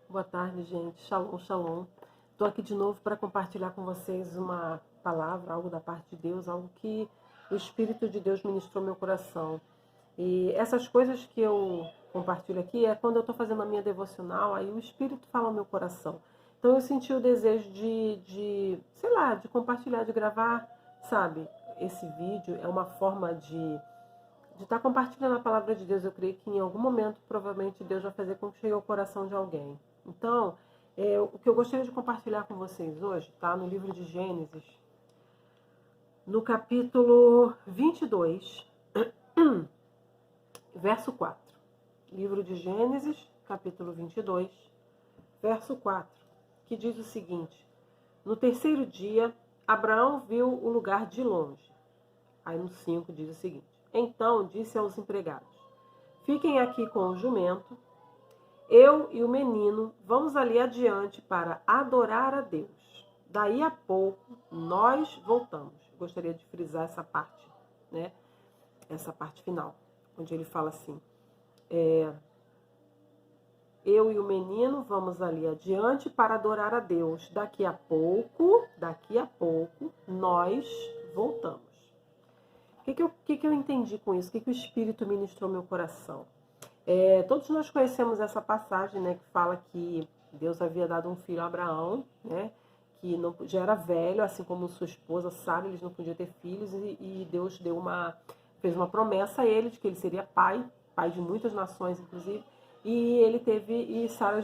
Boa tarde, gente. Shalom, shalom. Estou aqui de novo para compartilhar com vocês uma palavra, algo da parte de Deus, algo que o Espírito de Deus ministrou no meu coração. E essas coisas que eu compartilho aqui é quando eu estou fazendo a minha devocional, aí o Espírito fala ao meu coração. Então eu senti o desejo sei lá, de compartilhar, de gravar, sabe? Esse vídeo é uma forma de estar compartilhando a palavra de Deus. Eu creio que em algum momento, provavelmente, Deus vai fazer com que chegue ao coração de alguém. Então, o que eu gostaria de compartilhar com vocês hoje, tá? No livro de Gênesis, no capítulo 22, verso 4. Livro de Gênesis, capítulo 22, verso 4, que diz o seguinte: no terceiro dia, Abraão viu o lugar de longe. Aí no 5 diz o seguinte: então disse aos empregados: fiquem aqui com o jumento, eu e o menino vamos ali adiante para adorar a Deus. Daí a pouco nós voltamos. Gostaria de frisar essa parte, né? Essa parte final, onde ele fala assim: eu e o menino vamos ali adiante para adorar a Deus. Daqui a pouco, nós voltamos. O que eu entendi com isso? O que o Espírito ministrou no meu coração? Todos nós conhecemos essa passagem, né, que fala que Deus havia dado um filho a Abraão, né, que não, já era velho, assim como sua esposa Sara, eles não podiam ter filhos, e Deus fez uma promessa a ele de que ele seria pai de muitas nações, inclusive, e Sara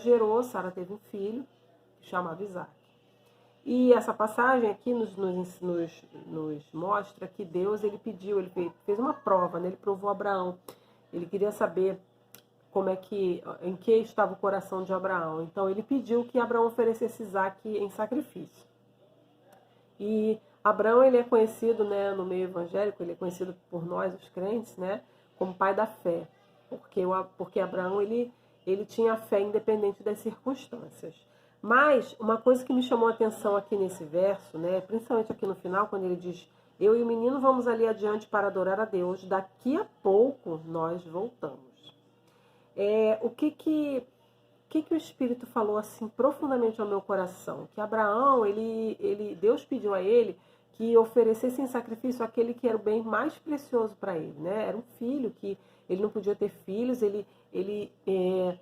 teve um filho chamado Isaac. E essa passagem aqui nos mostra que Deus, ele fez uma prova, né? Ele provou Abraão. Ele queria saber em que estava o coração de Abraão. Então ele pediu que Abraão oferecesse Isaac em sacrifício. E Abraão, ele é conhecido, né, no meio evangélico, ele é conhecido por nós, os crentes, né, como pai da fé. Porque Abraão, ele tinha fé independente das circunstâncias. Mas uma coisa que me chamou a atenção aqui nesse verso, né, principalmente aqui no final, quando ele diz: eu e o menino vamos ali adiante para adorar a Deus, daqui a pouco nós voltamos. O que o Espírito falou assim profundamente ao meu coração? Que Abraão, Deus pediu a ele que oferecesse em sacrifício aquele que era o bem mais precioso para ele, né? Era um filho, que ele não podia ter filhos,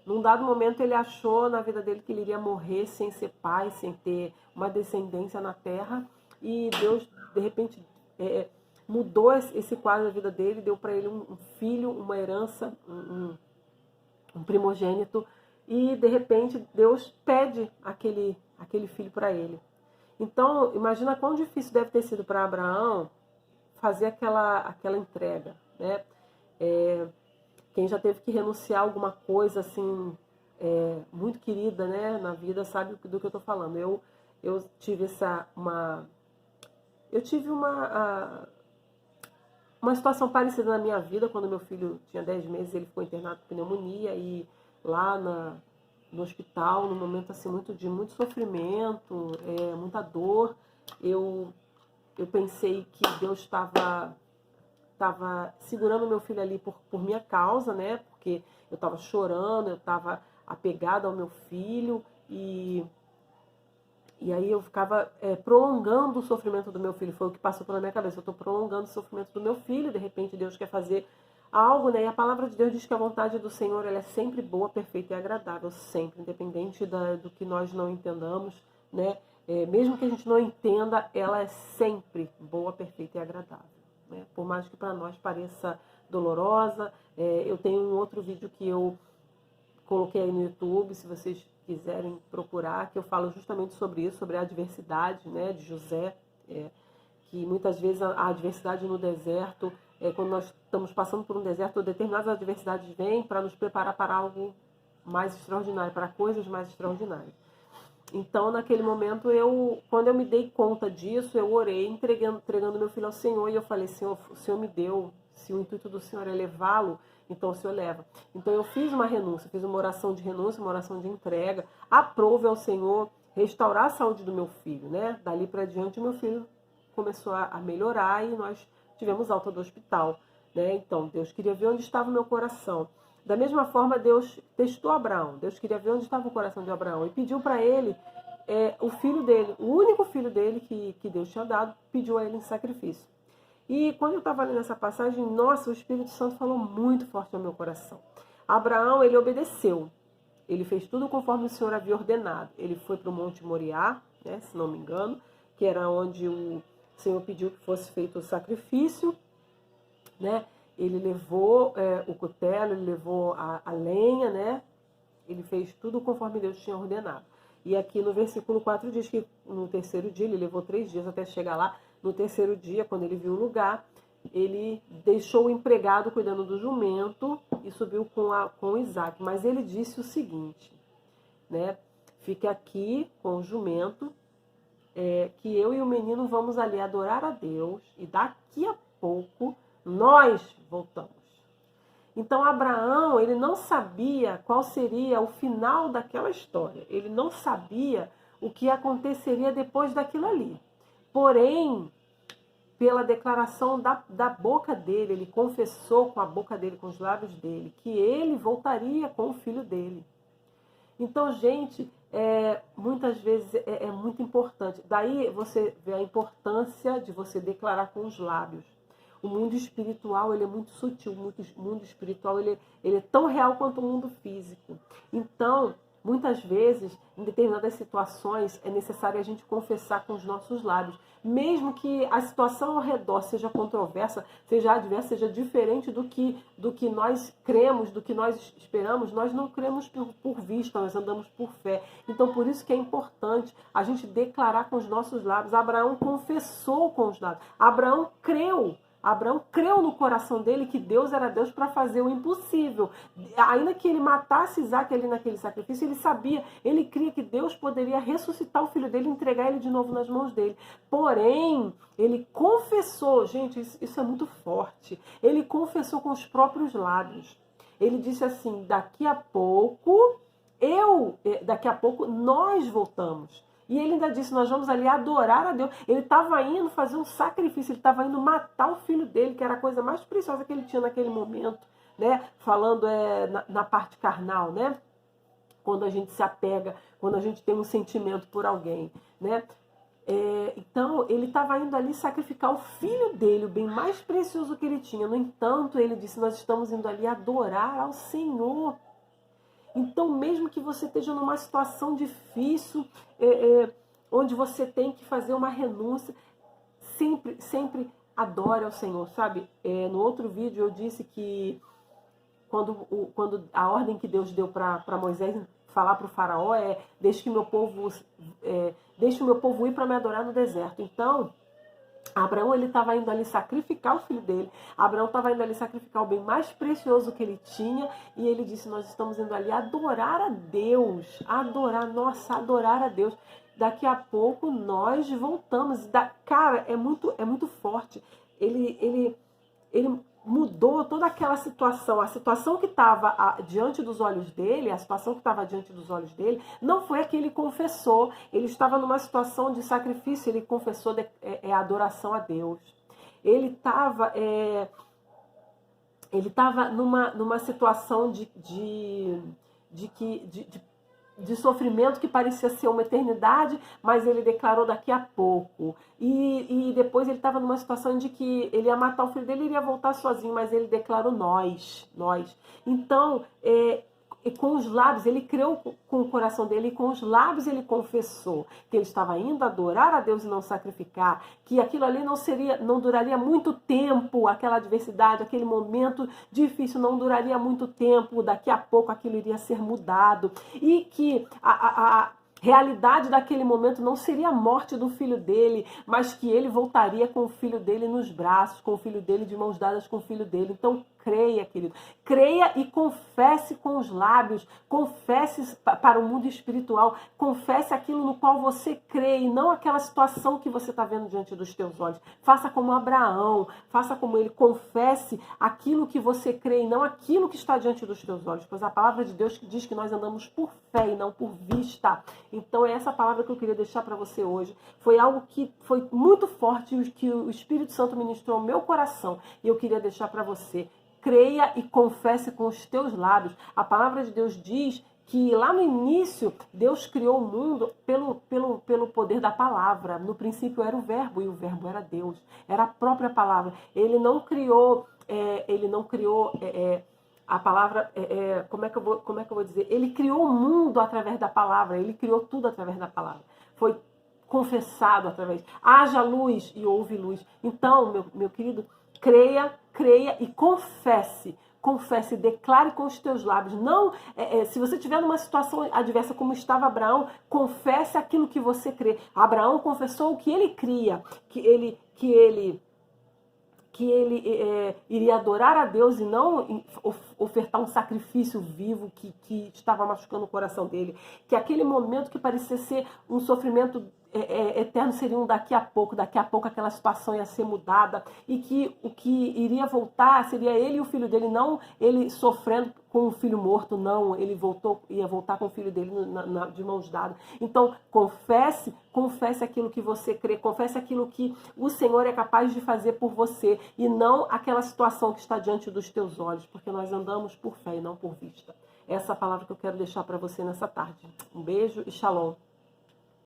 num dado momento ele achou na vida dele que ele iria morrer sem ser pai, sem ter uma descendência na terra, e Deus, de repente, mudou esse quadro da vida dele, deu para ele um filho, uma herança, um primogênito, e de repente Deus pede aquele filho para ele. Então, imagina quão difícil deve ter sido para Abraão fazer aquela entrega, né? Quem já teve que renunciar a alguma coisa assim, muito querida, né, na vida, sabe do que eu estou falando. Eu tive uma situação parecida na minha vida. Quando meu filho tinha 10 meses, ele ficou internado com pneumonia, e lá no hospital, num momento assim de muito sofrimento, muita dor, eu pensei que Deus estava segurando meu filho ali por minha causa, né? Porque eu estava chorando, eu estava apegada ao meu filho, e aí eu ficava prolongando o sofrimento do meu filho. Foi o que passou pela minha cabeça: eu estou prolongando o sofrimento do meu filho, de repente Deus quer fazer algo, né? E a palavra de Deus diz que a vontade do Senhor, ela é sempre boa, perfeita e agradável, sempre, independente do que nós não entendamos, né? Mesmo que a gente não entenda, ela é sempre boa, perfeita e agradável, né? Por mais que para nós pareça dolorosa. Eu tenho um outro vídeo que eu coloquei aí no YouTube, se vocês quiserem procurar, que eu falo justamente sobre isso, sobre a adversidade, né, de José, que muitas vezes a adversidade no deserto, quando nós estamos passando por um deserto, determinadas adversidades vêm para nos preparar para algo mais extraordinário, para coisas mais extraordinárias. Então, naquele momento, quando eu me dei conta disso, eu orei, entregando meu filho ao Senhor, e eu falei: Senhor, o Senhor me deu, se o intuito do Senhor é levá-lo, então o Senhor leva. Então eu fiz uma renúncia, fiz uma oração de renúncia, uma oração de entrega, aprove ao Senhor restaurar a saúde do meu filho, né? Dali para diante, meu filho começou a melhorar, e nós tivemos alta do hospital, né? Então, Deus queria ver onde estava o meu coração. Da mesma forma, Deus testou Abraão. Deus queria ver onde estava o coração de Abraão e pediu para ele o filho dele, o único filho dele que Deus tinha dado, pediu a ele em sacrifício. E quando eu estava lendo essa passagem, nossa, o Espírito Santo falou muito forte ao meu coração. Abraão, ele obedeceu. Ele fez tudo conforme o Senhor havia ordenado. Ele foi para o Monte Moriá, né, se não me engano, que era onde o Senhor pediu que fosse feito o sacrifício, né? Ele levou o cutelo, ele levou a lenha, né? Ele fez tudo conforme Deus tinha ordenado. E aqui no versículo 4 diz que no terceiro dia, ele levou 3 dias até chegar lá. No terceiro dia, quando ele viu o lugar, ele deixou o empregado cuidando do jumento e subiu com Isaac. Mas ele disse o seguinte, né? Fique aqui com o jumento, que eu e o menino vamos ali adorar a Deus e daqui a pouco nós voltamos. Então Abraão, ele não sabia qual seria o final daquela história. Ele não sabia o que aconteceria depois daquilo ali. Porém, pela declaração da boca dele, ele confessou com a boca dele, com os lábios dele, que ele voltaria com o filho dele. Então, gente, muitas vezes é muito importante. Daí você vê a importância de você declarar com os lábios. O mundo espiritual, ele é muito sutil. O mundo espiritual, ele é tão real quanto o mundo físico. Então, muitas vezes, em determinadas situações, é necessário a gente confessar com os nossos lábios. Mesmo que a situação ao redor seja controversa, seja adversa, seja diferente do que nós cremos, do que nós esperamos, nós não cremos por vista, nós andamos por fé. Então, por isso que é importante a gente declarar com os nossos lábios. Abraão confessou com os lábios. Abraão creu no coração dele que Deus era Deus para fazer o impossível. Ainda que ele matasse Isaac ali naquele sacrifício, ele sabia, ele cria que Deus poderia ressuscitar o filho dele e entregar ele de novo nas mãos dele. Porém, ele confessou, gente, isso é muito forte, ele confessou com os próprios lábios. Ele disse assim, daqui a pouco nós voltamos. E ele ainda disse, nós vamos ali adorar a Deus. Ele estava indo fazer um sacrifício, ele estava indo matar o filho dele, que era a coisa mais preciosa que ele tinha naquele momento, né? Falando na parte carnal, né? Quando a gente se apega, quando a gente tem um sentimento por alguém, né? Então, ele estava indo ali sacrificar o filho dele, o bem mais precioso que ele tinha. No entanto, ele disse, nós estamos indo ali adorar ao Senhor. Então, mesmo que você esteja numa situação difícil, onde você tem que fazer uma renúncia, sempre adore ao Senhor, sabe? No outro vídeo eu disse que quando a ordem que Deus deu para Moisés falar para o faraó deixe o meu povo ir para me adorar no deserto. Então, Abraão, ele estava indo ali sacrificar o filho dele. Abraão estava indo ali sacrificar o bem mais precioso que ele tinha. E ele disse, nós estamos indo ali adorar a Deus. Adorar a Deus. Daqui a pouco nós voltamos. Cara, é muito forte. Ele mudou toda aquela situação. A situação que estava diante dos olhos dele, não foi a que ele confessou. Ele estava numa situação de sacrifício, ele confessou adoração a Deus. Ele estava numa situação de sofrimento que parecia ser uma eternidade, mas ele declarou daqui a pouco. E depois ele estava numa situação de que ele ia matar o filho dele e iria voltar sozinho, mas ele declarou nós. Então, com os lábios, ele creu com o coração dele e com os lábios ele confessou que ele estava indo adorar a Deus e não sacrificar, que aquilo ali não duraria muito tempo, aquela adversidade, aquele momento difícil não duraria muito tempo, daqui a pouco aquilo iria ser mudado e que a realidade daquele momento não seria a morte do filho dele, mas que ele voltaria com o filho dele nos braços, com o filho dele de mãos dadas com o filho dele. Então, creia, querido. Creia e confesse com os lábios. Confesse para o mundo espiritual. Confesse aquilo no qual você crê e não aquela situação que você está vendo diante dos teus olhos. Faça como Abraão. Faça como ele. Confesse aquilo que você crê e não aquilo que está diante dos teus olhos. Pois a palavra de Deus diz que nós andamos por fé e não por vista. Então é essa palavra que eu queria deixar para você hoje. Foi algo que foi muito forte, que o Espírito Santo ministrou ao meu coração. E eu queria deixar para você. creia e confesse com os teus lábios. A palavra de Deus diz que lá no início Deus criou o mundo pelo poder da palavra. No princípio era o verbo e o verbo era Deus, era a própria palavra. Ele não criou a palavra, como é que eu vou dizer? Ele criou o mundo através da palavra, ele criou tudo através da palavra. Foi confessado através. Haja luz e houve luz. Então, meu querido, creia e confesse. Confesse, declare com os teus lábios. Não, se você estiver numa situação adversa como estava Abraão, confesse aquilo que você crê. Abraão confessou o que ele cria, que ele iria adorar a Deus e não ofertar um sacrifício vivo que estava machucando o coração dele. Que aquele momento que parecia ser um sofrimento eterno seria um daqui a pouco aquela situação ia ser mudada e que o que iria voltar seria ele e o filho dele, não ele sofrendo com o filho morto, não, ele ia voltar com o filho dele de mãos dadas. Então, confesse aquilo que você crê, confesse aquilo que o Senhor é capaz de fazer por você e não aquela situação que está diante dos teus olhos, porque nós andamos por fé e não por vista. Essa é a palavra que eu quero deixar para você nessa tarde. Um beijo e shalom.